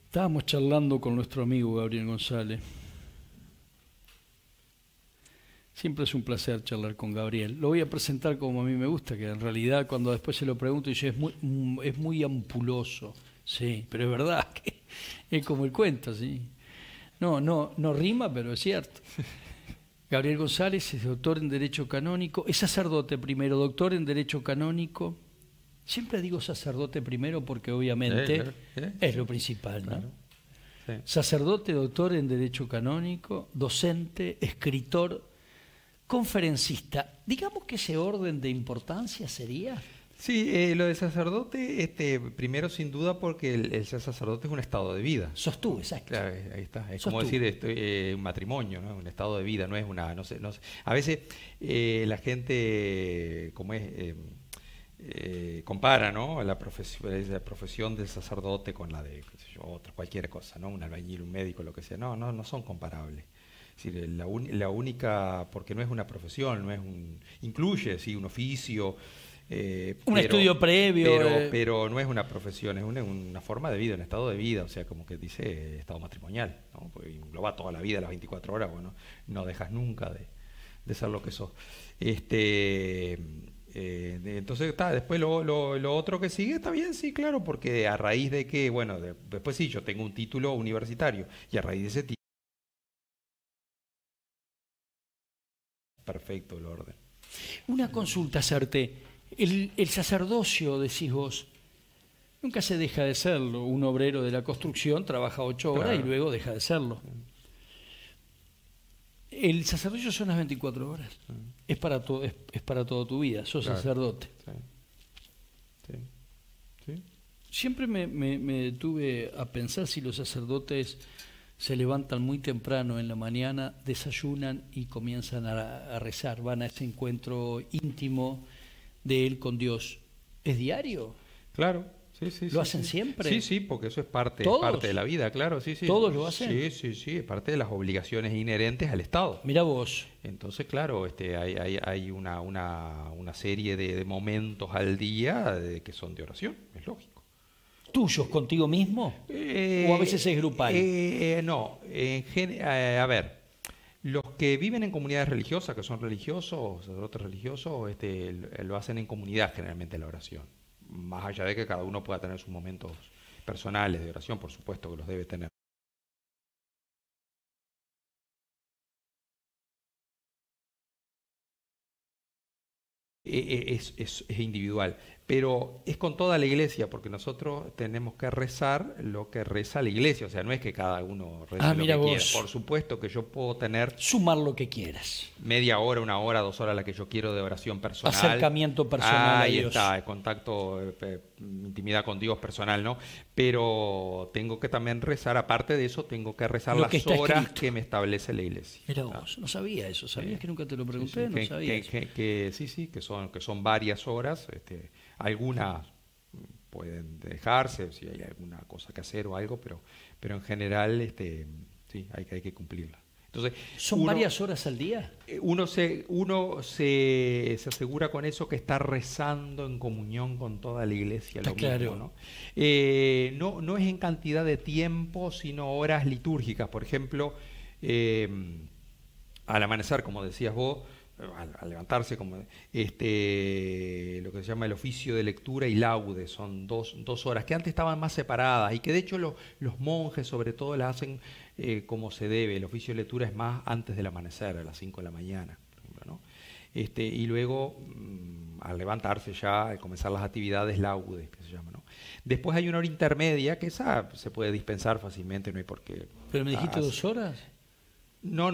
Estábamos charlando con nuestro amigo Gabriel González. Siempre es un placer charlar con Gabriel. Lo voy a presentar como a mí me gusta, que en realidad cuando después se lo pregunto dice es muy ampuloso. Sí, pero es verdad que es como el cuento, sí. No rima, pero es cierto. Gabriel González es doctor en Derecho Canónico, es sacerdote primero, doctor en Derecho Canónico. Siempre digo sacerdote primero porque obviamente es lo principal, ¿no? Claro. Sí. Sacerdote, doctor en Derecho Canónico, docente, escritor, conferencista. Digamos que ese orden de importancia sería. Sí, lo de sacerdote, primero sin duda porque el ser sacerdote es un estado de vida. Sostuve, exacto. Claro, ahí está. Es Sostuvo. como decir un matrimonio, ¿no? Un estado de vida, no es una, no sé. A veces la gente, como es, compara, ¿no? La profesión del sacerdote con la de, qué sé yo, otra, cualquier cosa, ¿no? Un albañil, un médico, lo que sea. No son comparables. Es decir, la única, porque no es una profesión, no es incluye, sí, un oficio. Un estudio previo. Pero no es una profesión, es una forma de vida, un estado de vida, o sea, como que dice estado matrimonial, ¿no? Porque engloba toda la vida, las 24 horas, bueno, no dejas nunca de ser lo que sos. Entonces, después lo otro que sigue está bien, sí, claro, porque a raíz de que, bueno, después sí, yo tengo un título universitario, y a raíz de ese título, perfecto el orden. Una consulta hacerte. El sacerdocio, decís vos, nunca se deja de serlo. Un obrero de la construcción trabaja 8 horas y luego deja de serlo. El sacerdocio son las 24 horas. Es para toda tu vida. Sos sacerdote. Sí. Siempre me detuve a pensar si los sacerdotes se levantan muy temprano en la mañana, desayunan y comienzan a rezar. Van a ese encuentro íntimo de él con Dios. ¿Es diario? Claro, sí. ¿Lo hacen siempre? Sí, porque eso es parte de la vida, claro, sí. ¿Todos lo hacen? Sí, es parte de las obligaciones inherentes al Estado. Mira vos. Entonces, claro, hay una serie de momentos al día que son de oración, es lógico. ¿Tuyos contigo mismo? ¿O a veces es grupal? No, a ver. Los que viven en comunidades religiosas, que son religiosos, sacerdotes religiosos, lo hacen en comunidad generalmente la oración. Más allá de que cada uno pueda tener sus momentos personales de oración, por supuesto que los debe tener. Es individual, pero es con toda la iglesia, porque nosotros tenemos que rezar lo que reza la iglesia, o sea, no es que cada uno rece lo que quiera. Por supuesto que yo puedo tener... Sumar lo que quieras. Media hora, 1 hora, 2 horas, la que yo quiero de oración personal. Acercamiento personal a Dios. Ahí está, el contacto, intimidad con Dios personal, ¿no? Pero tengo que también rezar, aparte de eso, tengo que rezar las horas escrito que me establece la iglesia. Mira vos, no sabía eso, ¿sabías que nunca te lo pregunté? Sí, no sabía que son varias horas, algunas pueden dejarse si hay alguna cosa que hacer o algo, pero en general sí, hay que cumplirla. Entonces, ¿son varias horas al día? Uno se asegura con eso que está rezando en comunión con toda la iglesia. Está claro. ¿No? No es en cantidad de tiempo, sino horas litúrgicas. Por ejemplo, al amanecer, como decías vos, al levantarse, como lo que se llama el oficio de lectura y laude, son dos horas que antes estaban más separadas y que de hecho los monjes sobre todo las hacen como se debe. El oficio de lectura es más antes del amanecer, a las 5 de la mañana, por ejemplo, ¿no? Y luego al levantarse ya, al comenzar las actividades, laude, que se llama, ¿no? Después hay una hora intermedia que esa se puede dispensar fácilmente, no hay por qué. ¿Pero me dijiste 2 horas? No,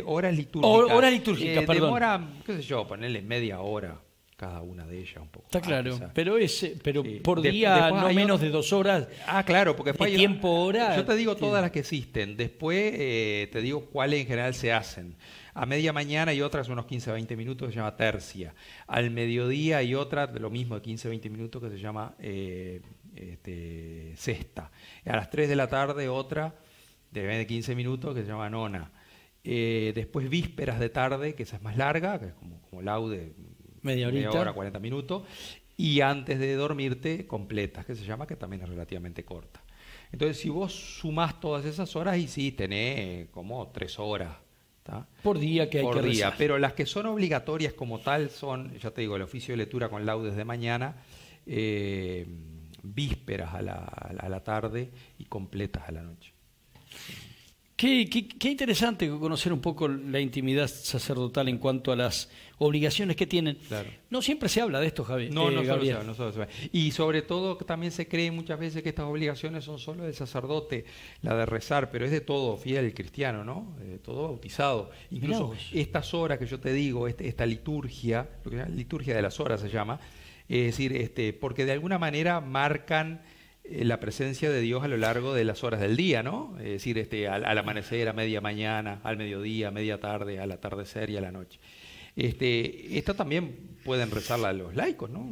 horas litúrgicas. Horas litúrgicas, perdón. Demora, qué sé yo, ponerle media hora cada una de ellas un poco. Está claro, quizás. pero por día no menos de 2 horas. Claro, porque después de tiempo hora. Yo te digo todas las que existen. Después te digo cuáles en general se hacen. A media mañana hay otras unos 15-20 minutos que se llama tercia. Al mediodía hay otra de lo mismo de 15-20 minutos que se llama sexta. A las 3 de la tarde otra de 15 minutos que se llama nona. Después vísperas de tarde, que esa es más larga, que es como laude, media hora, 40 minutos. Y antes de dormirte, completas, que se llama, que también es relativamente corta. Entonces, si vos sumás todas esas horas, y sí, tenés como 3 horas. ¿Tá? Por día que hay por que día, rezar. pero las que son obligatorias como tal son, ya te digo, el oficio de lectura con laudes de mañana, vísperas a la tarde y completas a la noche. Qué interesante conocer un poco la intimidad sacerdotal en cuanto a las obligaciones que tienen. Claro. No siempre se habla de esto, Javier. No solo Gabriel. se habla, no solo se habla. Y sobre todo también se cree muchas veces que estas obligaciones son solo del sacerdote, la de rezar, pero es de todo fiel cristiano, ¿no? De todo bautizado. Incluso estas horas que yo te digo, esta liturgia, lo que se llama liturgia de las horas se llama, es decir, porque de alguna manera marcan la presencia de Dios a lo largo de las horas del día, ¿no? Es decir, al amanecer, a media mañana, al mediodía, a media tarde, al atardecer y a la noche. Esta también pueden rezarla los laicos, ¿no?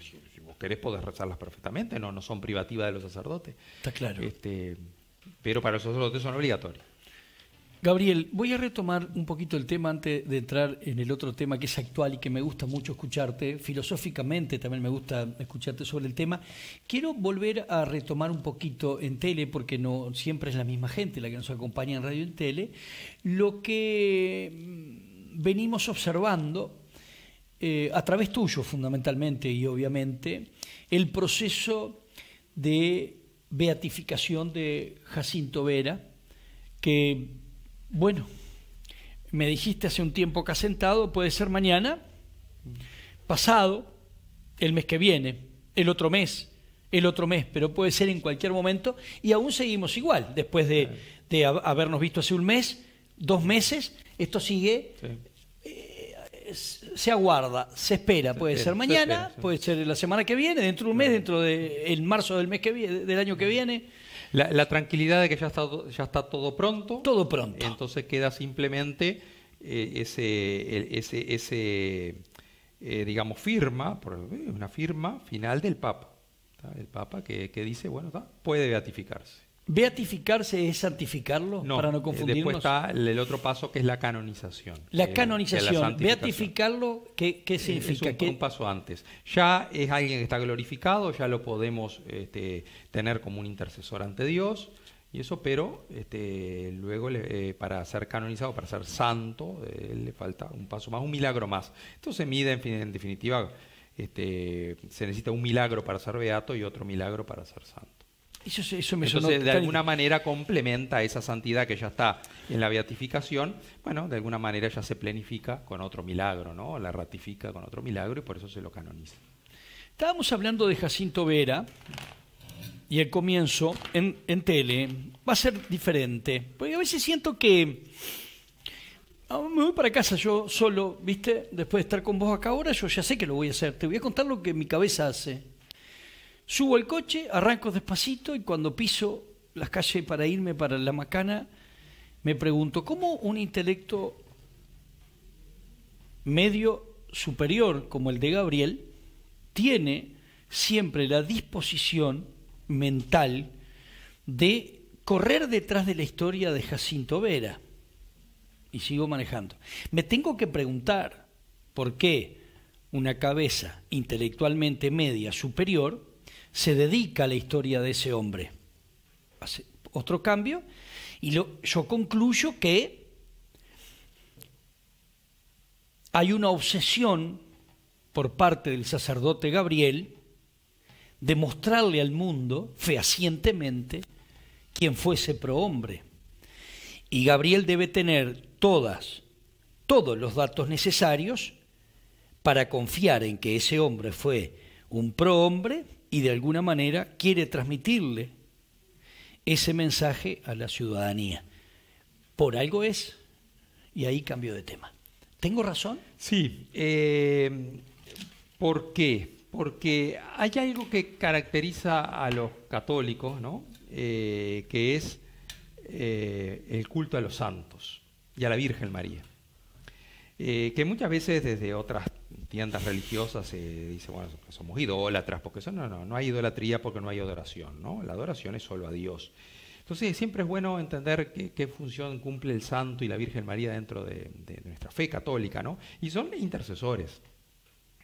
Si vos querés podés rezarlas perfectamente, no son privativas de los sacerdotes. Está claro. Pero para los sacerdotes son obligatorias. Gabriel, voy a retomar un poquito el tema antes de entrar en el otro tema que es actual y que me gusta mucho escucharte, filosóficamente también me gusta escucharte sobre el tema. Quiero volver a retomar un poquito en tele, porque no siempre es la misma gente la que nos acompaña en radio y en tele, lo que venimos observando a través tuyo fundamentalmente y obviamente, el proceso de beatificación de Jacinto Vera, que bueno, me dijiste hace un tiempo que has sentado, puede ser mañana, pasado, el mes que viene, el otro mes, pero puede ser en cualquier momento y aún seguimos igual, después de habernos visto hace un mes, 2 meses, esto sigue, se aguarda, se espera, puede ser mañana, puede ser la semana que viene, dentro de un mes, dentro de el marzo del mes que viene, del año que viene. La tranquilidad de que ya está todo pronto. Todo pronto. Entonces queda simplemente digamos, una firma final del Papa. ¿Tá? El Papa que dice, bueno, puede beatificarse. ¿Beatificarse es santificarlo? No, para no confundirnos. Después está el otro paso que es la canonización. La canonización. ¿Beatificarlo qué significa? Es un paso antes. Ya es alguien que está glorificado, ya lo podemos tener como un intercesor ante Dios, y eso, pero luego para ser canonizado, para ser santo, le falta un paso más, un milagro más. Esto se mide, en definitiva, se necesita un milagro para ser beato y otro milagro para ser santo. Eso me sonó. Entonces, de alguna manera complementa esa santidad que ya está en la beatificación. Bueno, de alguna manera ya se plenifica con otro milagro, ¿no? La ratifica con otro milagro y por eso se lo canoniza. Estábamos hablando de Jacinto Vera y el comienzo en tele va a ser diferente. Porque a veces siento que me voy para casa yo solo, ¿viste? Después de estar con vos acá ahora, yo ya sé que lo voy a hacer. Te voy a contar lo que mi cabeza hace. Subo al coche, arranco despacito y cuando piso las calles para irme para La Macana, me pregunto, ¿cómo un intelecto medio superior como el de Gabriel tiene siempre la disposición mental de correr detrás de la historia de Jacinto Vera? Y sigo manejando. Me tengo que preguntar por qué una cabeza intelectualmente media superior se dedica a la historia de ese hombre. Hace otro cambio y yo concluyo que hay una obsesión por parte del sacerdote Gabriel de mostrarle al mundo fehacientemente quién fue ese prohombre. Y Gabriel debe tener todos los datos necesarios para confiar en que ese hombre fue un prohombre y de alguna manera quiere transmitirle ese mensaje a la ciudadanía. Por algo es, y ahí cambio de tema. ¿Tengo razón? Sí. ¿Por qué? Porque hay algo que caracteriza a los católicos, ¿no? Que es el culto a los santos y a la Virgen María. Que muchas veces desde otras tiendas religiosas se dice, bueno, somos idólatras, porque eso no hay idolatría porque no hay adoración, ¿no? La adoración es solo a Dios. Entonces siempre es bueno entender qué función cumple el santo y la Virgen María dentro de nuestra fe católica, ¿no? Y son intercesores,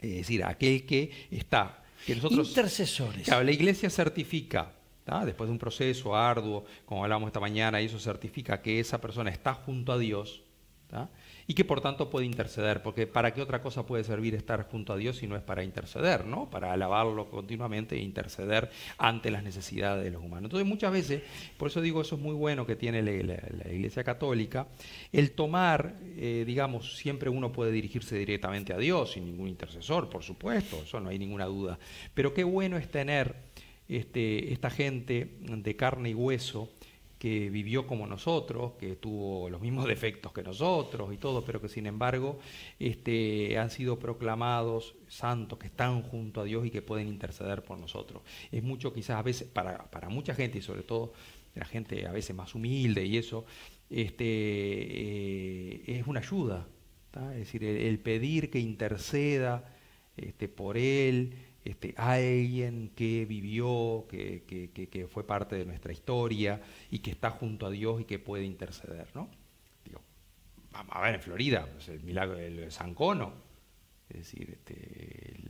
es decir, aquel que está, que nosotros... Intercesores. Claro, la Iglesia certifica ¿tá? Después de un proceso arduo, como hablamos esta mañana, y eso certifica que esa persona está junto a Dios, ¿tá? Y que por tanto puede interceder, porque ¿para qué otra cosa puede servir estar junto a Dios si no es para interceder, ¿no? Para alabarlo continuamente e interceder ante las necesidades de los humanos? Entonces muchas veces, por eso digo, eso es muy bueno que tiene la Iglesia Católica, el tomar, digamos, siempre uno puede dirigirse directamente a Dios sin ningún intercesor, por supuesto, eso no hay ninguna duda, pero qué bueno es tener esta gente de carne y hueso que vivió como nosotros, que tuvo los mismos defectos que nosotros y todo, pero que sin embargo han sido proclamados santos, que están junto a Dios y que pueden interceder por nosotros. Es mucho quizás a veces, para mucha gente y sobre todo la gente a veces más humilde y eso, es una ayuda, ¿tá? Es decir, el pedir que interceda por él, alguien que vivió, que fue parte de nuestra historia y que está junto a Dios y que puede interceder, ¿no? Digo, vamos a ver, en Florida, pues el milagro de San Cono, es decir,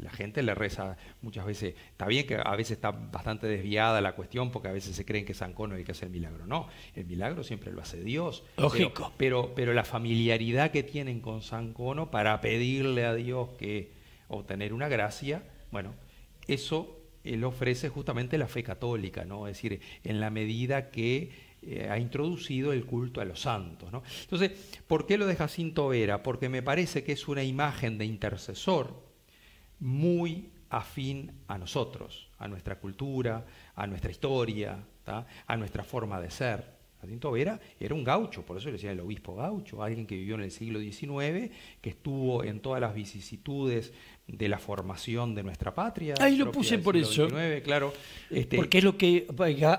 la gente le reza muchas veces, está bien que a veces está bastante desviada la cuestión porque a veces se creen que San Cono es el que hace el milagro, no, el milagro siempre lo hace Dios. Lógico. Pero la familiaridad que tienen con San Cono para pedirle a Dios que obtener una gracia, bueno, eso él ofrece justamente la fe católica, ¿no? Es decir, en la medida que ha introducido el culto a los santos, ¿no? Entonces, ¿por qué lo de Jacinto Vera? Porque me parece que es una imagen de intercesor muy afín a nosotros, a nuestra cultura, a nuestra historia, ¿tá? A nuestra forma de ser. Jacinto Vera era un gaucho, por eso le decían el obispo gaucho, alguien que vivió en el siglo XIX, que estuvo en todas las vicisitudes de la formación de nuestra patria. Ahí lo puse por eso. XIX, claro. Porque es lo que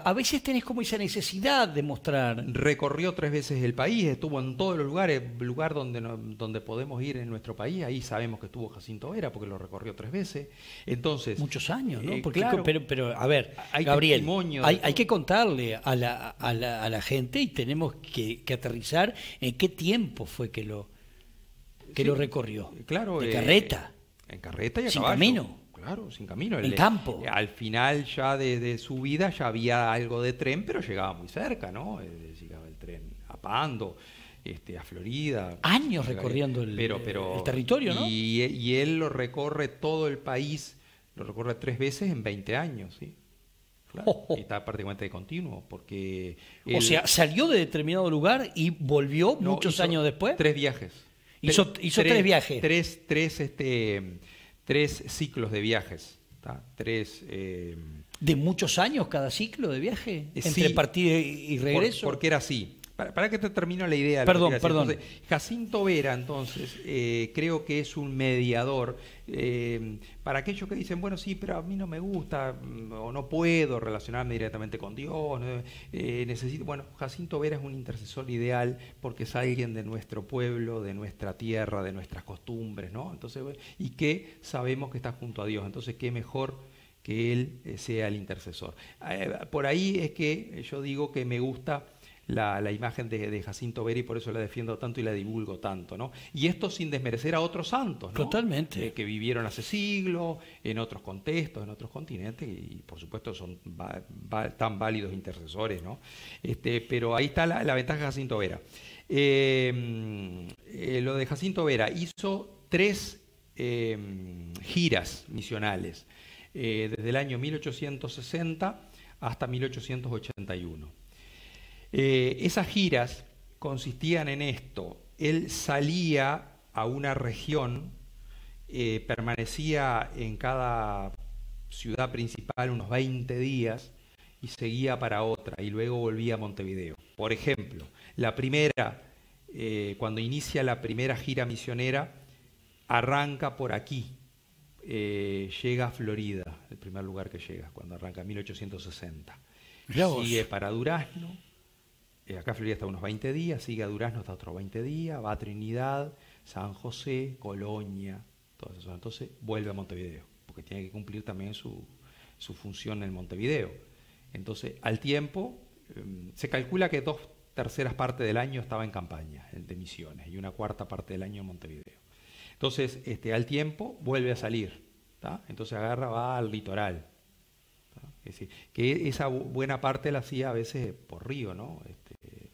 a veces tenés como esa necesidad de mostrar. Recorrió 3 veces el país, estuvo en todos los lugares, lugar donde podemos ir en nuestro país, ahí sabemos que estuvo Jacinto Vera porque lo recorrió 3 veces. Entonces, muchos años, ¿no? Porque, claro, pero a ver, hay Gabriel, hay que contarle a la gente y tenemos que aterrizar en qué tiempo fue que lo recorrió. Claro, de carreta. En carreta y a sin caballo. Camino. Claro, sin camino. En campo. Al final ya de su vida ya había algo de tren, pero llegaba muy cerca, ¿no? Llegaba el tren a Pando, a Florida. Años recorriendo el territorio, ¿no? Y él lo recorre todo el país, lo recorre 3 veces en 20 años, ¿sí? Claro, y está prácticamente de continuo, porque... O sea, salió de determinado lugar y volvió muchos años después. 3 viajes. Hizo 3 viajes. 3 ciclos de viajes. ¿Tá? 3... ¿De muchos años cada ciclo de viaje? ¿Entre sí, partida y regreso? Porque era así. Para que te termino la idea. Perdón. Entonces, Jacinto Vera, entonces, creo que es un mediador para aquellos que dicen, bueno, sí, pero a mí no me gusta o no puedo relacionarme directamente con Dios, necesito... Bueno, Jacinto Vera es un intercesor ideal porque es alguien de nuestro pueblo, de nuestra tierra, de nuestras costumbres, ¿no? Entonces, y que sabemos que está junto a Dios. Entonces, qué mejor que él sea el intercesor. Por ahí es que yo digo que me gusta la imagen de Jacinto Vera y por eso la defiendo tanto y la divulgo tanto, ¿no? Y esto sin desmerecer a otros santos, ¿no? Totalmente. Que vivieron hace siglos, en otros contextos, en otros continentes y por supuesto son tan válidos intercesores, ¿no? Pero ahí está la ventaja de Jacinto Vera. Lo de Jacinto Vera hizo 3 giras misionales desde el año 1860 hasta 1881. Esas giras consistían en esto: él salía a una región, permanecía en cada ciudad principal unos 20 días y seguía para otra y luego volvía a Montevideo. Por ejemplo, la primera, cuando inicia la primera gira misionera, arranca por aquí, llega a Florida, el primer lugar que llega, cuando arranca en 1860. Sigue para Durazno. Acá Florida está unos 20 días, sigue a Durazno hasta otros 20 días, va a Trinidad, San José, Colonia, todas esas zonas. Entonces vuelve a Montevideo, porque tiene que cumplir también su función en Montevideo. Entonces, al tiempo, se calcula que 2/3 partes del año estaba en campaña de misiones y 1/4 parte del año en Montevideo. Entonces, al tiempo vuelve a salir, ¿tá? Entonces va al litoral, ¿tá? Es decir, que esa buena parte la hacía a veces por río, ¿no?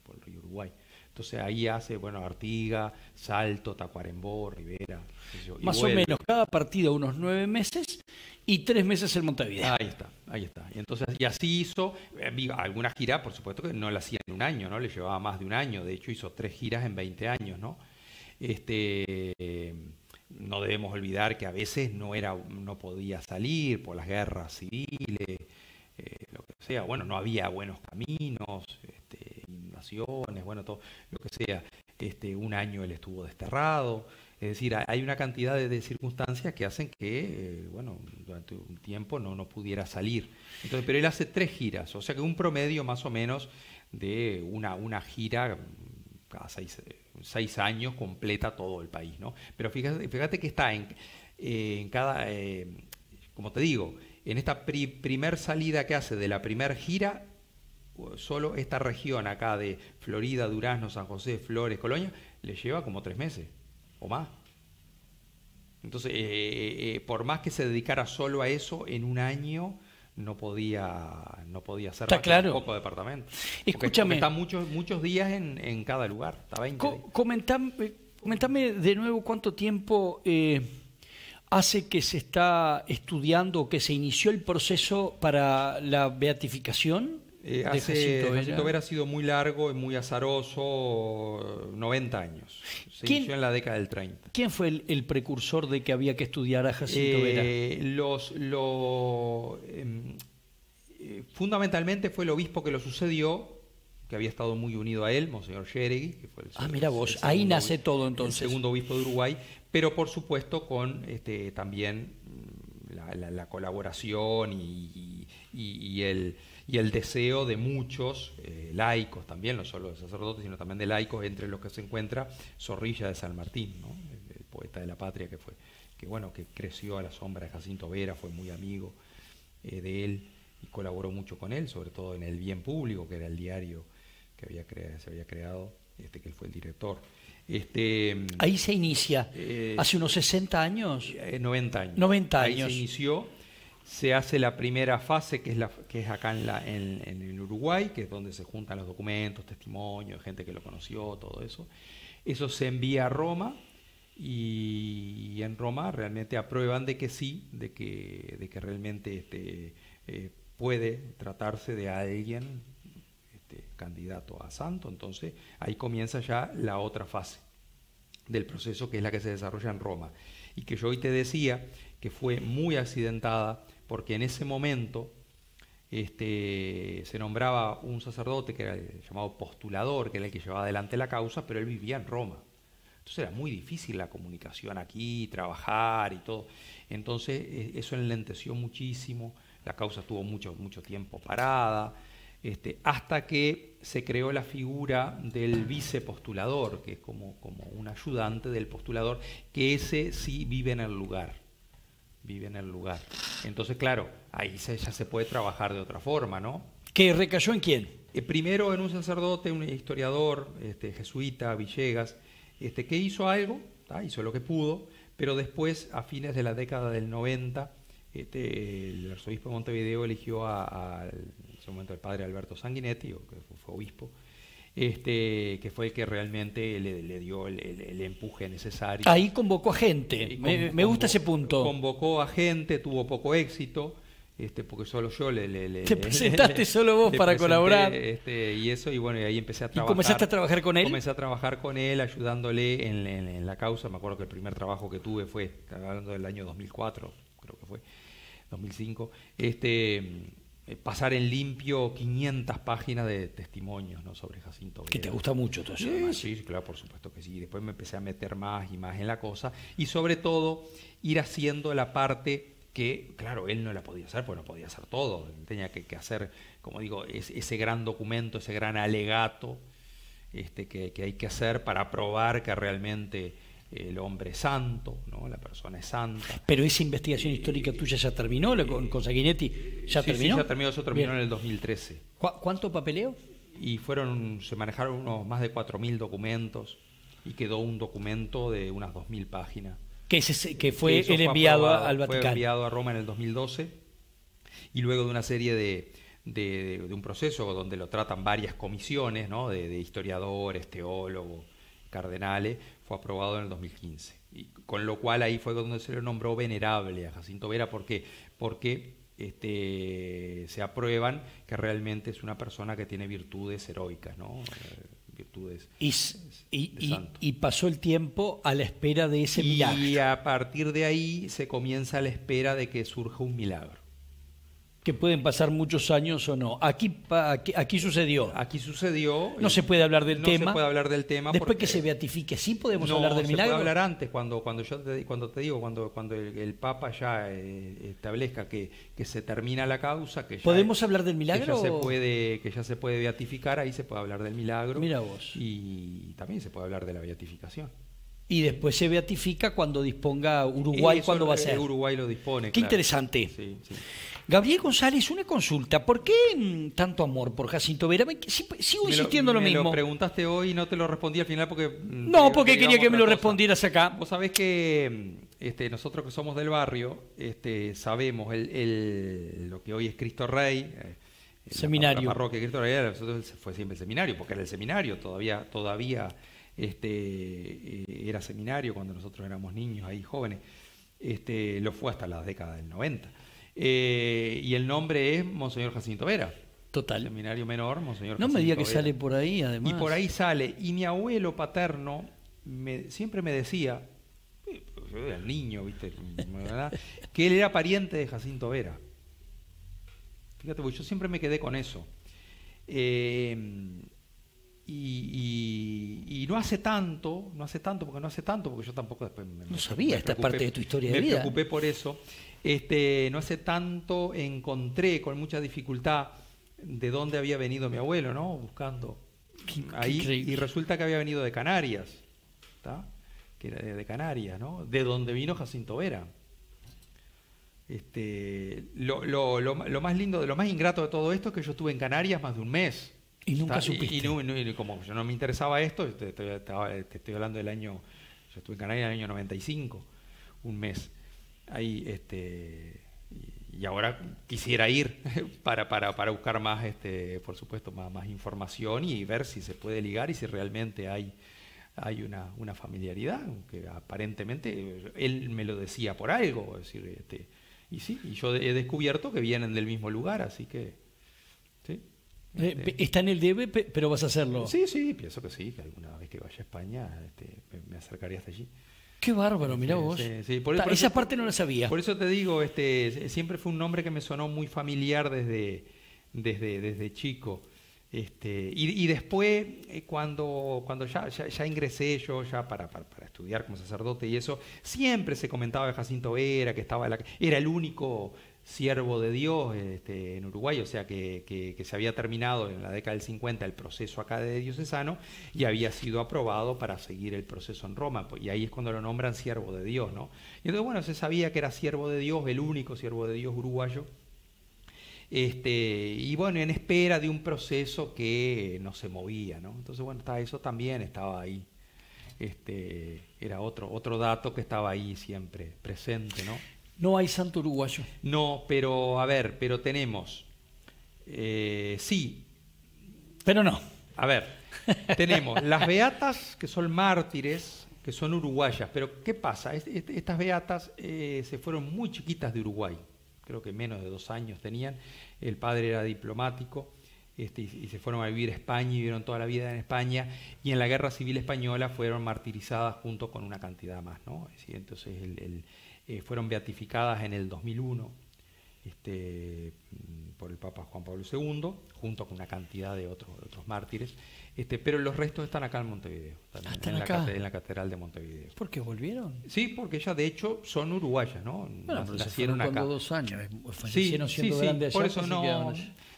Por el río Uruguay. Entonces ahí hace, bueno, Artigas, Salto, Tacuarembó, Rivera, qué sé yo, y Más o vuelve. menos, cada partido unos 9 meses y 3 meses en Montevideo. Ahí está, ahí está. Y entonces, y así hizo, alguna gira, por supuesto que no la hacía en un año, ¿no? Le llevaba más de un año, de hecho hizo 3 giras en 20 años, ¿no? No debemos olvidar que a veces no podía salir por las guerras civiles, lo que sea, bueno, no había buenos caminos, inundaciones, bueno, todo lo que sea. Un año él estuvo desterrado, es decir, hay una cantidad de circunstancias que hacen que, bueno, durante un tiempo no pudiera salir. Entonces, pero él hace 3 giras, o sea que un promedio más o menos de una gira cada 6 años completa todo el país, ¿no? Pero fíjate que está en cada, como te digo, en esta primer salida que hace de la primer gira, solo esta región acá de Florida, Durazno, San José, Flores, Colonia, le lleva como 3 meses o más. Entonces, por más que se dedicara solo a eso, en un año no podía hacer Está más que claro. un poco de departamento. Escúchame. Porque está muchos días en cada lugar, está 20 días. Comentame de nuevo cuánto tiempo hace que se está estudiando o que se inició el proceso para la beatificación de Jacinto Vera ha sido muy largo y muy azaroso, 90 años. Se inició en la década del 30. ¿Quién fue el precursor de que había que estudiar a Jacinto Vera? Fundamentalmente fue el obispo que lo sucedió, que había estado muy unido a él, Monseñor Yeregui, que fue mira vos, ahí nace todo entonces. El segundo obispo de Uruguay, pero por supuesto con también la colaboración y el deseo de muchos laicos también, no solo de sacerdotes, sino también de laicos, entre los que se encuentra Zorrilla de San Martín, ¿no? El poeta de la patria que creció a la sombra de Jacinto Vera, fue muy amigo de él y colaboró mucho con él, sobre todo en El Bien Público, que era el diario que se había creado, que él fue el director. Ahí se inicia, hace unos 60 años. 90 años. 90 años. Ahí se inició, se hace la primera fase, que es acá en Uruguay, que es donde se juntan los documentos, testimonios, gente que lo conoció, todo eso. Eso se envía a Roma y en Roma realmente aprueban de que sí, de que realmente puede tratarse de alguien candidato a santo. Entonces ahí comienza ya la otra fase del proceso, que es la que se desarrolla en Roma y que yo hoy te decía que fue muy accidentada, porque en ese momento se nombraba un sacerdote que era el llamado postulador, que era el que llevaba adelante la causa, pero él vivía en Roma. Entonces era muy difícil la comunicación aquí, trabajar y todo. Entonces eso enlenteció muchísimo, la causa estuvo mucho tiempo parada, hasta que se creó la figura del vicepostulador, que es como un ayudante del postulador, que ese sí vive en el lugar. Entonces, claro, ahí ya se puede trabajar de otra forma, ¿no? ¿Que recayó en quién? Primero en un sacerdote, un historiador, jesuita, Villegas, que hizo algo, hizo lo que pudo, pero después, a fines de la década del 90, el arzobispo de Montevideo eligió en ese momento al padre Alberto Sanguinetti, que fue obispo, que fue el que realmente le dio el empuje necesario. Ahí convocó a gente, me gusta ese punto. Convocó a gente, tuvo poco éxito, porque solo yo Te presentaste solo vos para colaborar. Y eso, y bueno, y ahí empecé a trabajar. ¿Y comenzaste a trabajar con él? Comencé a trabajar con él, ayudándole en la causa. Me acuerdo que el primer trabajo que tuve fue, hablando del año 2004, creo que fue, 2005, pasar en limpio 500 páginas de testimonios, ¿no?, sobre Jacinto Vera. Que te gusta mucho todo eso. Sí, claro, por supuesto que sí. Después me empecé a meter más y más en la cosa, y sobre todo ir haciendo la parte que, claro, él no la podía hacer, porque no podía hacer todo. Tenía que hacer, como digo, ese gran documento, ese gran alegato que hay que hacer para probar que realmente el hombre es santo, ¿no?, la persona es santa. Pero esa investigación histórica tuya ya terminó, con Sanguinetti, ¿ya terminó? Sí, ya terminó, eso terminó en el 2013. ¿Cuánto papeleo? Y se manejaron unos más de 4.000 documentos, y quedó un documento de unas 2.000 páginas. Que fue el enviado al Vaticano. Fue enviado a Roma en el 2012, y luego de una serie de un proceso donde lo tratan varias comisiones, ¿no? de historiadores, teólogos, cardenales, fue aprobado en el 2015. Y con lo cual ahí fue donde se le nombró venerable a Jacinto Vera. ¿Por qué? Porque se aprueban que realmente es una persona que tiene virtudes heroicas, ¿no? Virtudes de santo. Y pasó el tiempo a la espera de ese milagro. Y a partir de ahí se comienza a la espera de que surja un milagro. Que pueden pasar muchos años o no. Aquí sucedió. Aquí sucedió. No se puede hablar del tema. No se puede hablar del tema. Después que se beatifique, ¿sí podemos hablar del milagro? No, se puede hablar antes, cuando el Papa ya establezca que se termina la causa, que ya ¿podemos hablar del milagro? Que ya se puede beatificar, ahí se puede hablar del milagro. Mira vos. Y también se puede hablar de la beatificación. Y después se beatifica cuando disponga Uruguay, ¿cuándo va a ser? Uruguay lo dispone. Qué interesante. Sí, sí. Gabriel González, una consulta. ¿Por qué tanto amor por Jacinto Vera? Sigo insistiendo lo mismo. Me lo preguntaste hoy y no te lo respondí al final porque... No, porque quería que me lo respondieras acá. Vos sabés que nosotros que somos del barrio sabemos lo que hoy es Cristo Rey. Seminario. La parroquia de Cristo Rey nosotros fue siempre el seminario, porque era el seminario. Todavía era seminario cuando nosotros éramos niños, ahí jóvenes. Lo fue hasta la década del 90. Y el nombre es Monseñor Jacinto Vera. Total. Seminario menor, Monseñor No Jacinto me diga que Vera. sale por ahí, además. Y por ahí sale. Y mi abuelo paterno siempre me decía, yo era el niño, ¿viste? ¿Verdad? Que él era pariente de Jacinto Vera. Fíjate, porque yo siempre me quedé con eso. Y no hace tanto, porque yo tampoco después no sabía esta parte de tu historia de vida. Me preocupé por eso. No hace tanto encontré con mucha dificultad de dónde había venido mi abuelo, ¿no? Buscando ahí, y resulta que había venido de Canarias, ¿tá? Que era de Canarias, ¿no? De donde vino Jacinto Vera. Lo más lindo, lo más ingrato de todo esto es que yo estuve en Canarias más de un mes. Y nunca supiste. Y como yo no me interesaba esto, te estoy hablando del año, yo estuve en Canarias en el año 95, un mes. Ahí, y ahora quisiera ir para buscar más, por supuesto, más información y ver si se puede ligar y si realmente hay una familiaridad, que aparentemente él me lo decía por algo, es decir, y sí, y yo he descubierto que vienen del mismo lugar, así que, sí. Está en el debe, pero vas a hacerlo. Sí, pienso que sí, que alguna vez que vaya a España me acercaría hasta allí. Qué bárbaro, mirá vos. Sí. Esa parte no la sabía. Por eso te digo, siempre fue un nombre que me sonó muy familiar desde chico. Y después, cuando ya ingresé yo ya para estudiar como sacerdote y eso, siempre se comentaba de Jacinto Vera, que era el único siervo de Dios en Uruguay, o sea que se había terminado en la década del 50 el proceso acá de diocesano y había sido aprobado para seguir el proceso en Roma, y ahí es cuando lo nombran siervo de Dios, ¿no? Y entonces, bueno, se sabía que era siervo de Dios, el único siervo de Dios uruguayo, y bueno, en espera de un proceso que no se movía, ¿no? Entonces, bueno, eso también estaba ahí. Era otro dato que estaba ahí siempre presente, ¿no? No hay santo uruguayo. No, pero tenemos, sí. Pero no. A ver, tenemos las beatas que son mártires, que son uruguayas, pero ¿qué pasa? Estas beatas se fueron muy chiquitas de Uruguay, creo que menos de 2 años tenían, el padre era diplomático, y se fueron a vivir a España y vivieron toda la vida en España, y en la Guerra Civil Española fueron martirizadas junto con una cantidad más, ¿no? Es decir, entonces fueron beatificadas en el 2001 por el Papa Juan Pablo II, junto con una cantidad de otros mártires, pero los restos están acá en Montevideo, en la Catedral de Montevideo. ¿Por qué volvieron? Sí, porque ellas de hecho son uruguayas, ¿no? Bueno, nacieron acá. 2 años, fallecieron siendo grandes allá. Por eso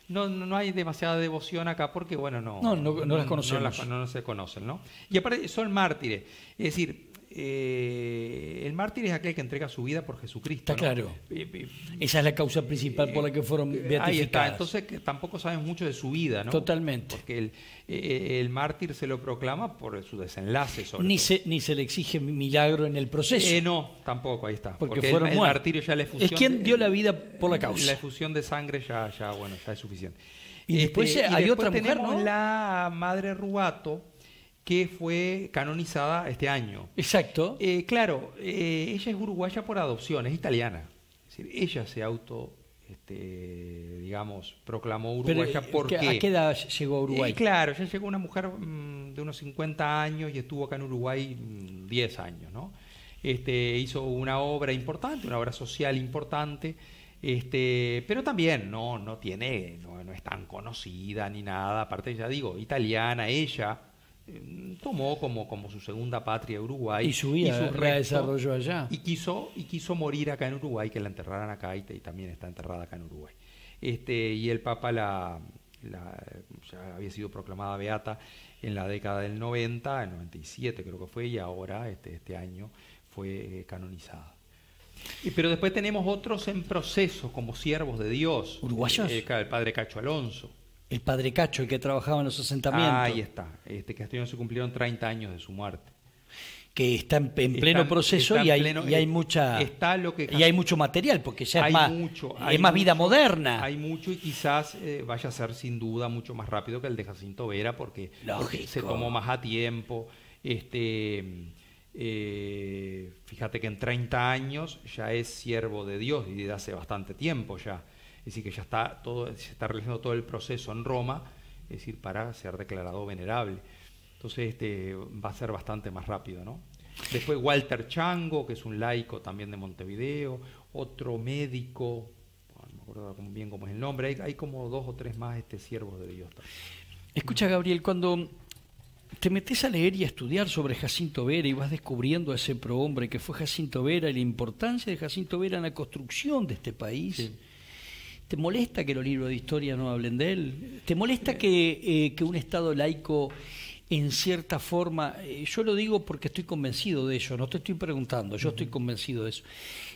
no hay demasiada devoción acá, porque bueno, no las conocemos. No se conocen, ¿no? Y aparte son mártires, es decir, el mártir es aquel que entrega su vida por Jesucristo. Está claro. Esa es la causa principal por la que fueron beatificadas. Ahí está. Entonces que tampoco sabemos mucho de su vida, ¿no? Totalmente. Porque el mártir se lo proclama por su desenlace. Ni se le exige milagro en el proceso. No, tampoco, ahí está. Porque el martirio ya la efusión. Es quien dio la vida por la causa. La efusión de sangre ya es suficiente. Y después hay otra mujer, ¿no? La Madre Rubato, que fue canonizada este año. Exacto. Claro, ella es uruguaya por adopción, es italiana. Es decir, ella se digamos, proclamó uruguaya porque... ¿A qué edad llegó a Uruguay? Claro, ya llegó una mujer de unos 50 años y estuvo acá en Uruguay 10 años, ¿no? Hizo una obra importante, una obra social importante, pero también no es tan conocida ni nada. Aparte, ya digo, italiana, ella tomó como su segunda patria Uruguay y su vida la desarrolló allá y quiso morir acá en Uruguay, que la enterraran acá, y también está enterrada acá en Uruguay. Y el Papa ya había sido proclamada beata en la década del 90, en 97 creo que fue, y ahora este año fue canonizada. Pero después tenemos otros en proceso como siervos de Dios. ¿Uruguayos? El padre Cacho Alonso. El padre Cacho, el que trabajaba en los asentamientos. Ahí está. Que este año se cumplieron 30 años de su muerte. Que está en pleno proceso y hay mucha... y hay mucho material, porque ya es más vida moderna. Hay mucho, y quizás vaya a ser sin duda mucho más rápido que el de Jacinto Vera, porque se tomó más a tiempo. Fíjate que en 30 años ya es siervo de Dios, y desde hace bastante tiempo ya. Es decir, que ya se está realizando todo el proceso en Roma, es decir, para ser declarado venerable. Entonces va a ser bastante más rápido, ¿no? Después Walter Chango, que es un laico también de Montevideo, otro médico, no me acuerdo bien cómo es el nombre, hay como 2 o 3 más siervos de Dios también. Escucha, Gabriel, cuando te metes a leer y a estudiar sobre Jacinto Vera y vas descubriendo a ese prohombre que fue Jacinto Vera y la importancia de Jacinto Vera en la construcción de este país... Sí. ¿Te molesta que los libros de historia no hablen de él? ¿Te molesta que un Estado laico, en cierta forma, yo lo digo porque estoy convencido de ello, no te estoy preguntando, yo estoy convencido de eso,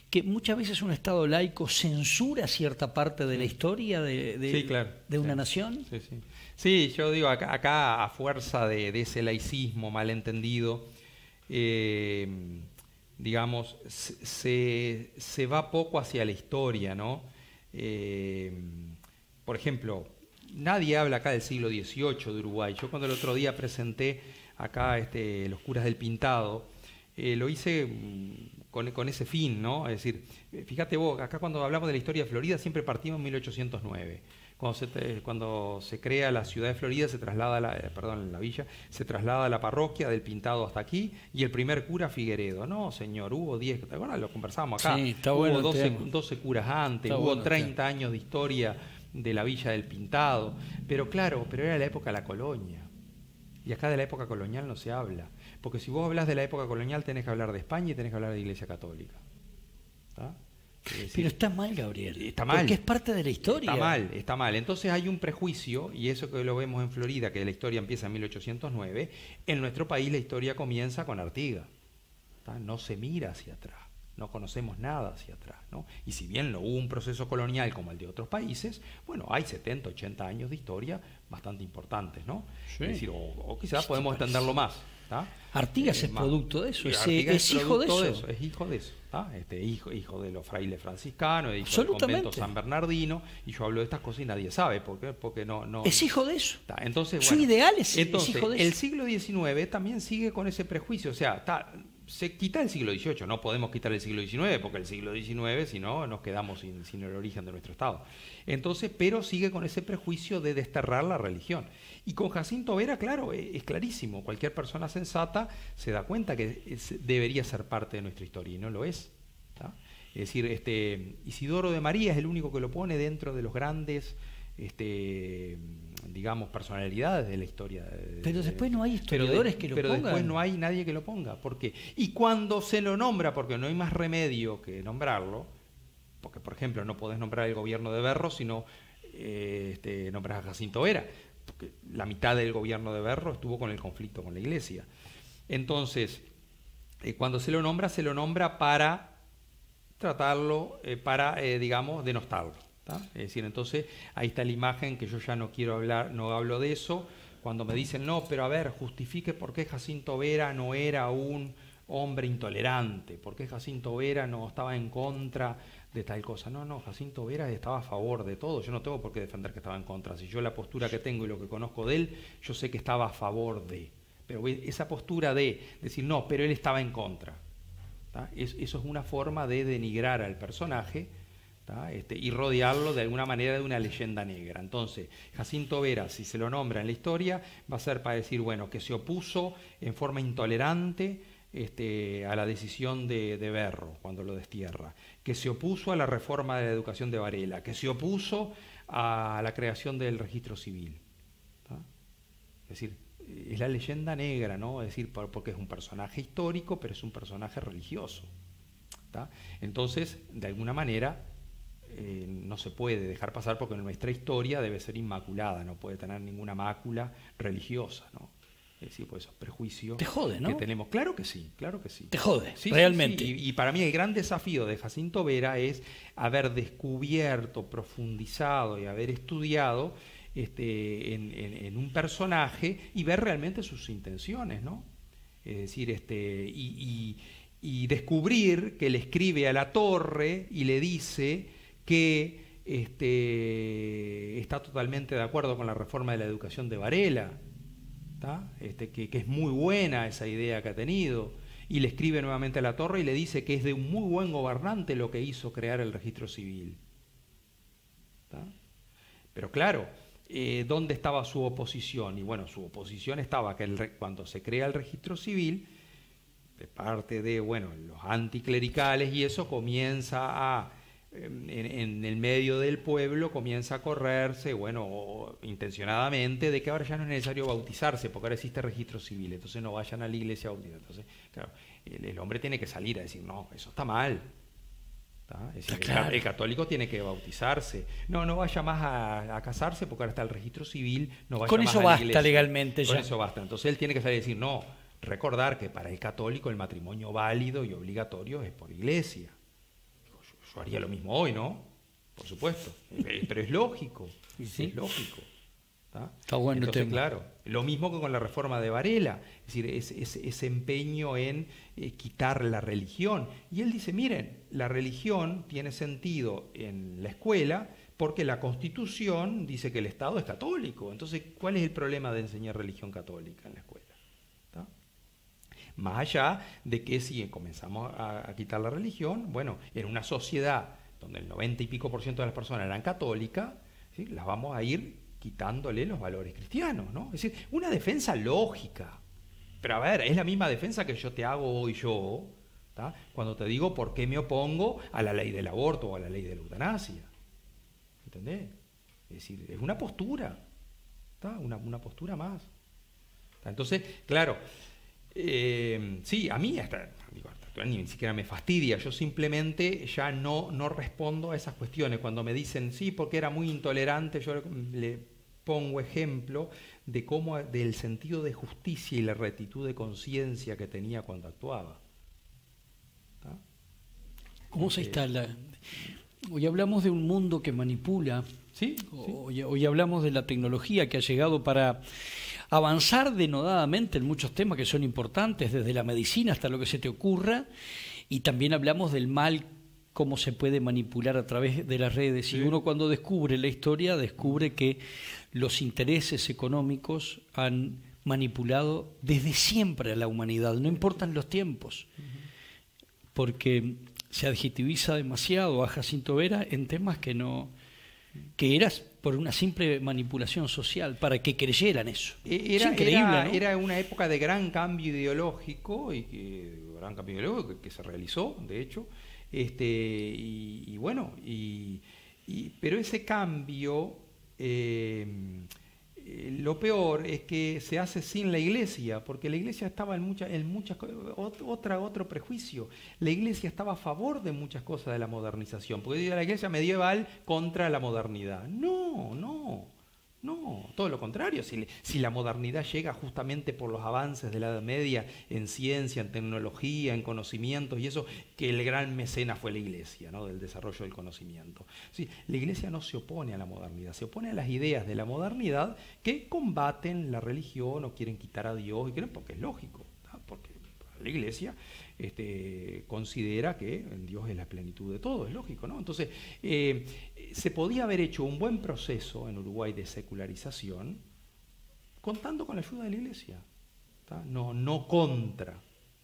que muchas veces un Estado laico censura cierta parte de la historia sí, claro, de una nación? Sí, sí. Sí, yo digo, acá a fuerza de ese laicismo malentendido, digamos, se va poco hacia la historia, ¿no? Por ejemplo, nadie habla acá del siglo XVIII de Uruguay. Yo cuando el otro día presenté acá los curas del Pintado, lo hice con ese fin, ¿no? Es decir, fíjate vos, acá cuando hablamos de la historia de Florida siempre partimos en 1809. Cuando se crea la ciudad de Florida, se traslada la villa, se traslada la parroquia del Pintado hasta aquí, y el primer cura Figueredo. No, señor, hubo 10, bueno, lo conversamos acá, sí, hubo bueno, 12 curas antes, hubo 30 años de historia de la villa del Pintado, pero claro, era la época de la colonia, y acá de la época colonial no se habla, porque si vos hablas de la época colonial tenés que hablar de España y tenés que hablar de la Iglesia Católica. ¿Está? Pero está mal, Gabriel. Está mal. Porque es parte de la historia. Está mal. Entonces hay un prejuicio, y eso que lo vemos en Florida, que la historia empieza en 1809, en nuestro país la historia comienza con Artigas. ¿Está? No se mira hacia atrás, no conocemos nada hacia atrás, ¿no? Y si bien no hubo un proceso colonial como el de otros países, bueno, hay 70, 80 años de historia bastante importantes, ¿no? Sí. Es decir, o quizás podemos extenderlo más. ¿Está? Artigas es producto de eso, es hijo de eso. Es hijo de eso. Hijo de los frailes franciscanos, hijo del convento San Bernardino, y yo hablo de estas cosas y nadie sabe, porque no es hijo de eso. Entonces, su ideal es hijo de eso. El siglo XIX también sigue con ese prejuicio, o sea, se quita el siglo XVIII, no podemos quitar el siglo XIX, porque el siglo XIX, si no, nos quedamos sin el origen de nuestro Estado. Entonces, pero sigue con ese prejuicio de desterrar la religión. Y con Jacinto Vera, claro, es clarísimo, cualquier persona sensata se da cuenta que debería ser parte de nuestra historia, y no lo es. ¿Tá? Es decir, Isidoro de María es el único que lo pone dentro de los grandes, digamos, personalidades de la historia. Pero después no hay historiadores que lo pongan. Pero después no hay nadie que lo ponga. ¿Por qué? Y cuando se lo nombra, porque no hay más remedio que nombrarlo, porque, por ejemplo, no podés nombrar el gobierno de Berro, sino nombras a Jacinto Vera, porque la mitad del gobierno de Berro estuvo con el conflicto con la Iglesia. Entonces, cuando se lo nombra para tratarlo, digamos, denostarlo. ¿Tá? Es decir, entonces ahí está la imagen que yo ya no quiero hablar, no hablo de eso. Cuando me dicen, no, pero a ver, justifique por qué Jacinto Vera no era un hombre intolerante, por qué Jacinto Vera no estaba en contra de tal cosa. No, Jacinto Vera estaba a favor de todo. Yo no tengo por qué defender que estaba en contra. Si yo la postura que tengo y lo que conozco de él, yo sé que estaba a favor de. Pero esa postura de decir, no, pero él estaba en contra. Eso es una forma de denigrar al personaje y rodearlo de alguna manera de una leyenda negra. Entonces, Jacinto Vera, si se lo nombra en la historia, va a ser para decir, bueno, que se opuso en forma intolerante a la decisión de Berro cuando lo destierra, que se opuso a la reforma de la educación de Varela, que se opuso a la creación del registro civil. Es decir, es la leyenda negra, ¿no? Es decir, porque es un personaje histórico, pero es un personaje religioso. Entonces, de alguna manera, no se puede dejar pasar porque nuestra historia debe ser inmaculada, no puede tener ninguna mácula religiosa, ¿no? Es decir, pues esos prejuicios te jode, ¿no? que tenemos. Claro que sí, claro que sí. Te jode, sí, realmente. Sí. Y para mí el gran desafío de Jacinto Vera es haber descubierto, profundizado y haber estudiado en un personaje y ver realmente sus intenciones, ¿no? Es decir, y descubrir que le escribe a Latorre y le dice que está totalmente de acuerdo con la reforma de la educación de Varela, que es muy buena esa idea que ha tenido, y le escribe nuevamente a Latorre y le dice que es de un muy buen gobernante lo que hizo crear el registro civil. Pero claro, ¿dónde estaba su oposición? Y bueno, su oposición estaba que cuando se crea el registro civil, de parte de los anticlericales y eso, comienza en el medio del pueblo comienza a correrse, intencionadamente, de que ahora ya no es necesario bautizarse porque ahora existe registro civil, entonces no vayan a la iglesia a bautizar. Entonces, claro, el hombre tiene que salir a decir, no, eso está mal. Es decir, claro, el católico tiene que bautizarse. No vaya más a casarse porque ahora está el registro civil, no vaya con más eso a la basta iglesia. legalmente con ya. Eso basta. Entonces él tiene que salir a decir, no, recordar que para el católico el matrimonio válido y obligatorio es por iglesia. Yo haría lo mismo hoy, ¿no? Por supuesto. Pero es lógico. ¿Sí? Es lógico. Está bueno. Entonces, claro, lo mismo que con la reforma de Varela. Es decir, ese empeño en quitar la religión. Y él dice, miren, la religión tiene sentido en la escuela porque la Constitución dice que el Estado es católico. Entonces, ¿cuál es el problema de enseñar religión católica en la escuela? Más allá de que si comenzamos a quitar la religión, en una sociedad donde el 90 y pico % de las personas eran católicas, ¿sí?, las vamos a ir quitándole los valores cristianos, ¿no? Es decir, una defensa lógica. Pero a ver, es la misma defensa que yo te hago hoy cuando te digo por qué me opongo a la ley del aborto o a la ley de la eutanasia. ¿Entendés? Es decir, es una postura, una postura más. Entonces, claro, sí, a mí ni siquiera me fastidia, yo simplemente ya no respondo a esas cuestiones. Cuando me dicen, sí, porque era muy intolerante, yo le pongo ejemplo de cómo, del sentido de justicia y la rectitud de conciencia que tenía cuando actuaba. ¿Cómo se instala? Hoy hablamos de un mundo que manipula. ¿Sí? Hoy hablamos de la tecnología que ha llegado para avanzar denodadamente en muchos temas que son importantes, desde la medicina hasta lo que se te ocurra, y también hablamos del mal, cómo se puede manipular a través de las redes. Sí. Y uno cuando descubre la historia, descubre que los intereses económicos han manipulado desde siempre a la humanidad, no importan los tiempos, porque se adjetiviza demasiado a Jacinto Vera en temas que eras por una simple manipulación social, para que creyeran eso. Es increíble, ¿no? Era una época de gran cambio ideológico, que se realizó, de hecho, pero ese cambio, lo peor es que se hace sin la iglesia, porque la iglesia estaba en muchas otro prejuicio. La iglesia estaba a favor de muchas cosas de la modernización, porque la iglesia medieval contra la modernidad. No, No, todo lo contrario. Si la modernidad llega justamente por los avances de la Edad Media en ciencia, en tecnología, en conocimientos y eso, que el gran mecenas fue la Iglesia, ¿no? Del desarrollo del conocimiento. Sí, la Iglesia no se opone a la modernidad, se opone a las ideas de la modernidad que combaten la religión o quieren quitar a Dios, y creen, porque es lógico, ¿tá? Porque la Iglesia considera que en Dios es la plenitud de todo, es lógico, ¿no? Entonces, se podía haber hecho un buen proceso en Uruguay de secularización contando con la ayuda de la Iglesia, ¿tá? No contra,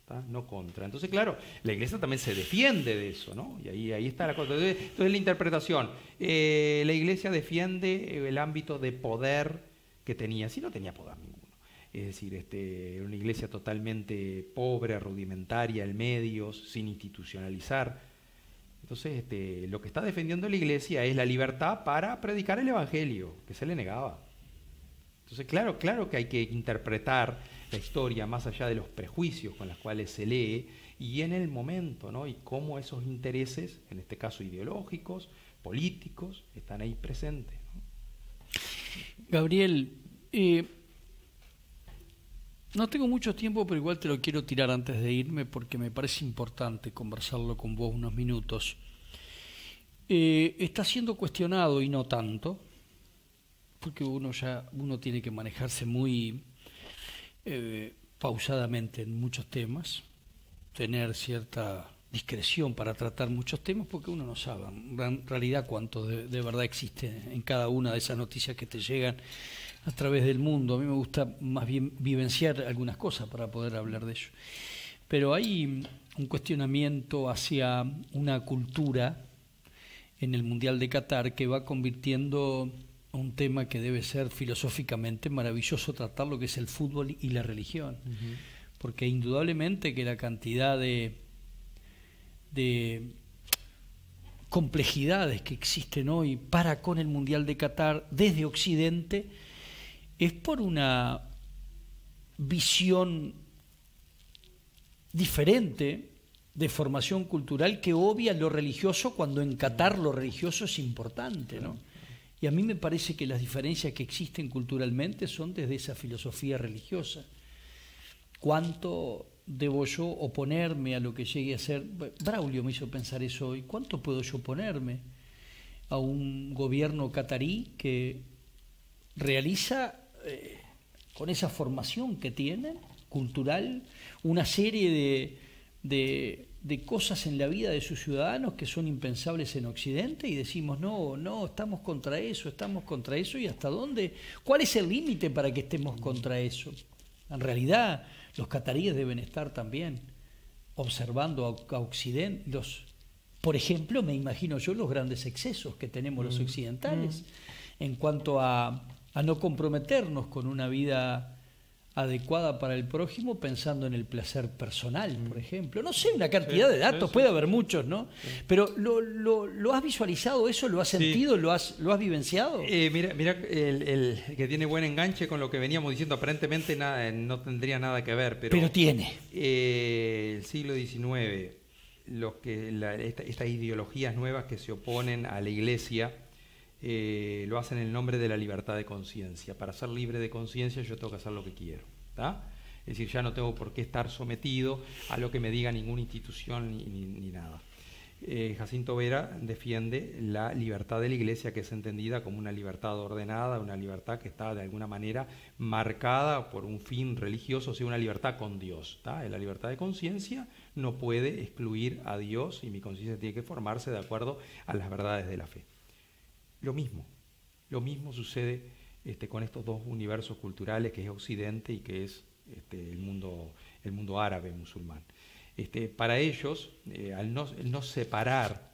¿tá? No contra. Entonces, claro, la Iglesia también se defiende de eso, ¿no? Y ahí está la cosa. Entonces la interpretación. La Iglesia defiende el ámbito de poder que tenía, si no tenía poder ninguno. Es decir, una iglesia totalmente pobre, rudimentaria, en medios, sin institucionalizar. Entonces, lo que está defendiendo la Iglesia es la libertad para predicar el Evangelio, que se le negaba. Entonces, claro que hay que interpretar la historia más allá de los prejuicios con los cuales se lee y en el momento, ¿no? Y cómo esos intereses, en este caso ideológicos, políticos, están ahí presentes, ¿no? Gabriel, no tengo mucho tiempo, pero igual te lo quiero tirar antes de irme porque me parece importante conversarlo con vos unos minutos. Está siendo cuestionado, y no tanto, porque uno tiene que manejarse muy pausadamente en muchos temas, tener cierta discreción para tratar muchos temas, porque uno no sabe en realidad cuánto de verdad existe en cada una de esas noticias que te llegan a través del mundo. A mí me gusta más bien vivenciar algunas cosas para poder hablar de ello. Pero hay un cuestionamiento hacia una cultura en el Mundial de Qatar que va convirtiendo un tema que debe ser filosóficamente maravilloso tratar, lo que es el fútbol y la religión. Porque indudablemente que la cantidad de complejidades que existen hoy para con el Mundial de Qatar desde Occidente es por una visión diferente de formación cultural que obvia lo religioso cuando en Qatar lo religioso es importante, ¿no? Y a mí me parece que las diferencias que existen culturalmente son desde esa filosofía religiosa. ¿Cuánto debo yo oponerme a lo que llegue a ser? Braulio me hizo pensar eso hoy. ¿Cuánto puedo yo oponerme a un gobierno catarí que realiza con esa formación que tienen, cultural, una serie de cosas en la vida de sus ciudadanos que son impensables en Occidente, y decimos, no, estamos contra eso, y hasta dónde, cuál es el límite para que estemos contra eso? En realidad, los cataríes deben estar también observando a Occidente, por ejemplo, me imagino yo los grandes excesos que tenemos los occidentales en cuanto a no comprometernos con una vida adecuada para el prójimo pensando en el placer personal, por ejemplo. No sé, una cantidad de datos, puede haber muchos, ¿no? Pero ¿lo has visualizado eso? ¿Lo has sentido? ¿Lo has vivenciado? Mira el que tiene buen enganche con lo que veníamos diciendo, aparentemente no tendría nada que ver, pero tiene. El siglo XIX, estas ideologías nuevas que se oponen a la Iglesia, lo hacen en el nombre de la libertad de conciencia. Para ser libre de conciencia yo tengo que hacer lo que quiero, ¿tá? Es decir, ya no tengo por qué estar sometido a lo que me diga ninguna institución ni nada. Jacinto Vera defiende la libertad de la Iglesia, que es entendida como una libertad ordenada, una libertad que está de alguna manera marcada por un fin religioso, o sea, una libertad con Dios, ¿tá? La libertad de conciencia no puede excluir a Dios y mi conciencia tiene que formarse de acuerdo a las verdades de la fe. Lo mismo sucede con estos dos universos culturales, que es Occidente y que es el mundo árabe musulmán. Para ellos, al no separar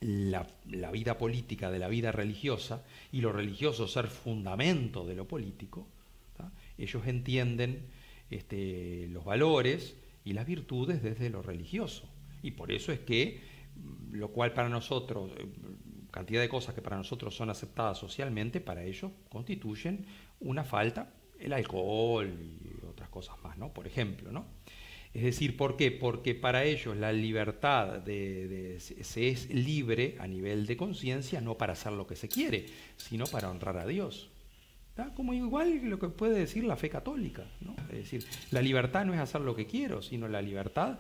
la vida política de la vida religiosa, y lo religioso ser fundamento de lo político, ¿tá? Ellos entienden los valores y las virtudes desde lo religioso. Y por eso es que, lo cual para nosotros, cantidad de cosas que para nosotros son aceptadas socialmente, para ellos constituyen una falta, el alcohol y otras cosas más, ¿no? Por ejemplo, ¿no? Es decir, ¿por qué? Porque para ellos la libertad se es libre a nivel de conciencia, no para hacer lo que se quiere, sino para honrar a Dios. ¿tá? Como igual lo que puede decir la fe católica, ¿no? Es decir, la libertad no es hacer lo que quiero, sino la libertad,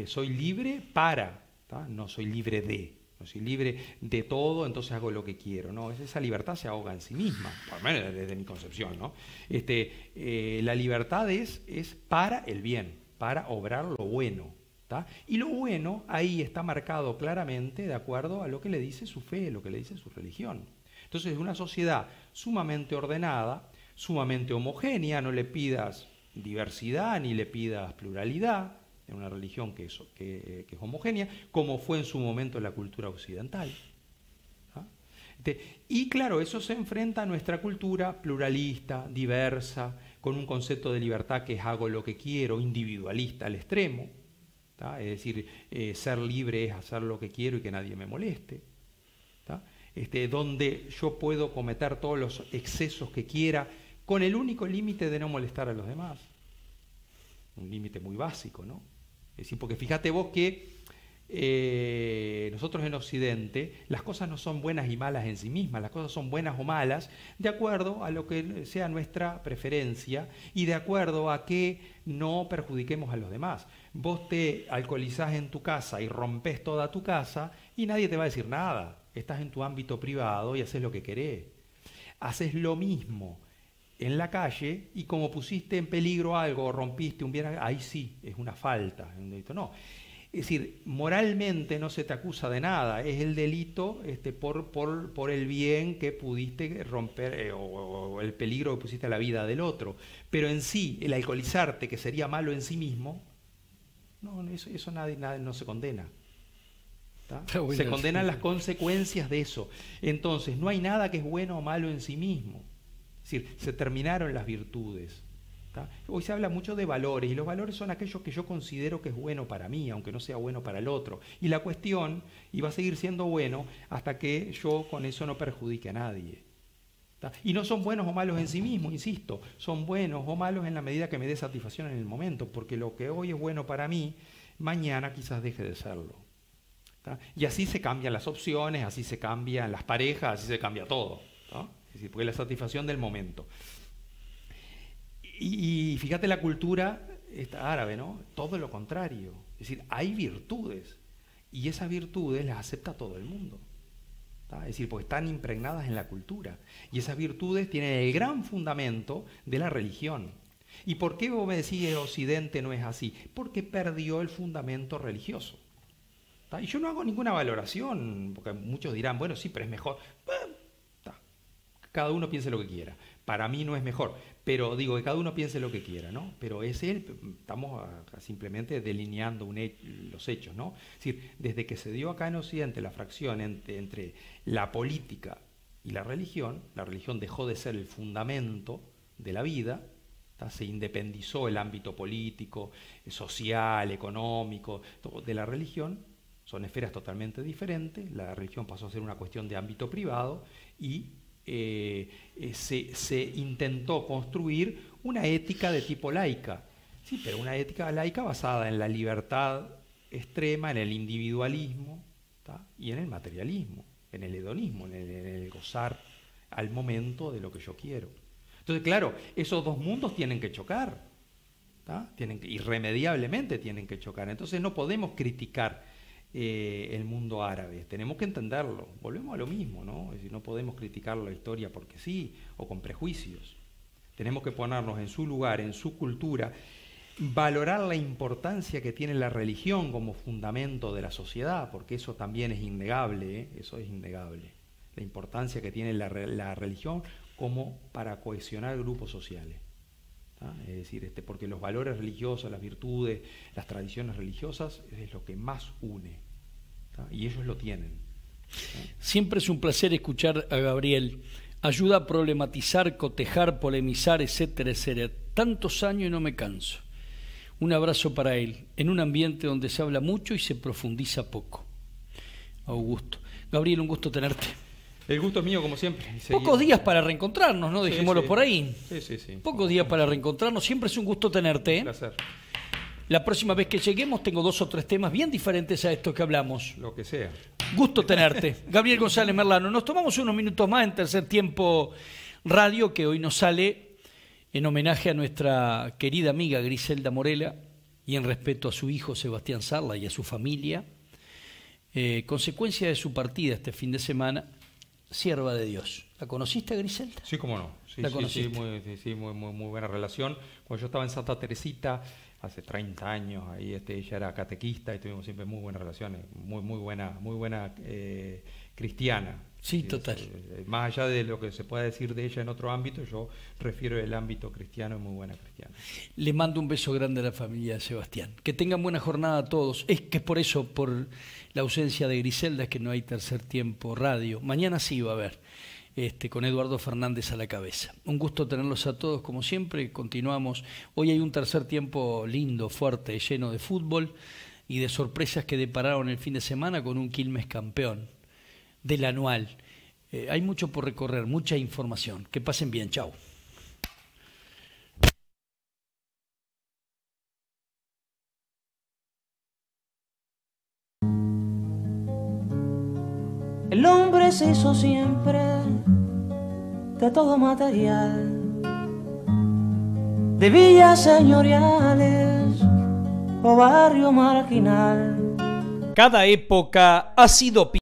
soy libre para, ¿tá? No soy libre de. No soy libre de todo, entonces hago lo que quiero. No, esa libertad se ahoga en sí misma, por lo menos desde mi concepción, ¿no? La libertad es para el bien, para obrar lo bueno, ¿tá? Y lo bueno ahí está marcado claramente de acuerdo a lo que le dice su fe, lo que le dice su religión. Entonces, es una sociedad sumamente ordenada, sumamente homogénea, no le pidas diversidad ni le pidas pluralidad, en una religión que es homogénea, como fue en su momento la cultura occidental. ¿Ah? Y claro, eso se enfrenta a nuestra cultura pluralista, diversa, con un concepto de libertad que es hago lo que quiero, individualista al extremo. ¿Tá? Es decir, ser libre es hacer lo que quiero y que nadie me moleste. ¿Tá? Donde yo puedo cometer todos los excesos que quiera, con el único límite de no molestar a los demás. Un límite muy básico, ¿no? Es decir, porque fíjate vos que nosotros en Occidente las cosas no son buenas y malas en sí mismas, las cosas son buenas o malas de acuerdo a lo que sea nuestra preferencia y de acuerdo a que no perjudiquemos a los demás. Vos te alcoholizás en tu casa y rompes toda tu casa y nadie te va a decir nada. Estás en tu ámbito privado y haces lo que querés. Haces lo mismo en la calle y como pusiste en peligro algo o rompiste un bien, ahí sí, es una falta, es un delito. No, es decir, moralmente no se te acusa de nada, es el delito por el bien que pudiste romper o el peligro que pusiste a la vida del otro. Pero en sí, el alcoholizarte, que sería malo en sí mismo, no, eso nadie no se condena. Se condenan las consecuencias de eso. Entonces, no hay nada que es bueno o malo en sí mismo. Es decir, se terminaron las virtudes. ¿Tá? Hoy se habla mucho de valores, y los valores son aquellos que yo considero que es bueno para mí, aunque no sea bueno para el otro. Y la cuestión iba a seguir siendo bueno hasta que yo con eso no perjudique a nadie. ¿Tá? Y no son buenos o malos en sí mismos, insisto, son buenos o malos en la medida que me dé satisfacción en el momento, porque lo que hoy es bueno para mí, mañana quizás deje de serlo. ¿Tá? Y así se cambian las opciones, así se cambian las parejas, así se cambia todo. ¿Tá? Es decir, porque es la satisfacción del momento. Y fíjate la cultura árabe, ¿no? Todo lo contrario. Es decir, hay virtudes y esas virtudes las acepta todo el mundo. ¿Tá? Es decir, porque están impregnadas en la cultura. Y esas virtudes tienen el gran fundamento de la religión. ¿Y por qué vos me decís que Occidente no es así? Porque perdió el fundamento religioso. ¿Tá? Y yo no hago ninguna valoración, porque muchos dirán, bueno, sí, pero es mejor. Cada uno piense lo que quiera. Para mí no es mejor, pero digo que cada uno piense lo que quiera, ¿no? Pero estamos simplemente delineando los hechos, ¿no? Es decir, desde que se dio acá en Occidente la fracción entre la política y la religión dejó de ser el fundamento de la vida, ¿tá? Se independizó el ámbito político, social, económico, de la religión. Son esferas totalmente diferentes. La religión pasó a ser una cuestión de ámbito privado y se intentó construir una ética de tipo laica. Sí, pero una ética laica basada en la libertad extrema, en el individualismo, ¿tá? Y en el materialismo, en el hedonismo, en el gozar al momento de lo que yo quiero. Entonces, claro, esos dos mundos tienen que chocar, ¿tá? Irremediablemente tienen que chocar. Entonces no podemos criticar el mundo árabe, tenemos que entenderlo. Volvemos a lo mismo, ¿no? Es decir, no podemos criticar la historia porque sí, o con prejuicios. Tenemos que ponernos en su lugar, en su cultura, valorar la importancia que tiene la religión como fundamento de la sociedad, porque eso también es innegable, ¿eh? Eso es innegable. La importancia que tiene la religión como para cohesionar grupos sociales. ¿Tá? Es decir, porque los valores religiosos, las virtudes, las tradiciones religiosas es lo que más une. ¿Tá? Y ellos lo tienen. ¿Tá? Siempre es un placer escuchar a Gabriel. Ayuda a problematizar, cotejar, polemizar, etcétera, etcétera. Tantos años y no me canso. Un abrazo para él, en un ambiente donde se habla mucho y se profundiza poco. Augusto. Gabriel, un gusto tenerte. El gusto es mío, como siempre. Pocos días para reencontrarnos, ¿no? Dejémoslo por ahí. Sí. Pocos días para reencontrarnos. Siempre es un gusto tenerte, ¿eh? Un placer. La próxima vez que lleguemos tengo 2 o 3 temas bien diferentes a estos que hablamos. Lo que sea. Gusto tenerte. Gabriel González Merlano. Nos tomamos unos minutos más en tercer tiempo radio que hoy nos sale en homenaje a nuestra querida amiga Griselda Morela y en respeto a su hijo Sebastián Sarla y a su familia, consecuencia de su partida este fin de semana, sierva de Dios. ¿La conociste, Griselda? Sí, cómo no. Sí, ¿La sí, conociste? sí, muy buena relación. Cuando yo estaba en Santa Teresita, hace 30 años, ahí ella era catequista y tuvimos siempre muy buenas relaciones, muy buena cristiana. Sí, total. Más allá de lo que se pueda decir de ella en otro ámbito, yo refiero el ámbito cristiano, muy buena cristiana. Le mando un beso grande a la familia de Sebastián. Que tengan buena jornada a todos. Es que es por eso, por la ausencia de Griselda, es que no hay tercer tiempo radio. Mañana sí va a haber, con Eduardo Fernández a la cabeza. Un gusto tenerlos a todos, como siempre. Continuamos. Hoy hay un tercer tiempo lindo, fuerte, lleno de fútbol y de sorpresas que depararon el fin de semana con un Quilmes campeón del anual. Hay mucho por recorrer, mucha información. Que pasen bien. Chao. El hombre se hizo siempre de todo material, de villas señoriales o barrio marginal. Cada época ha sido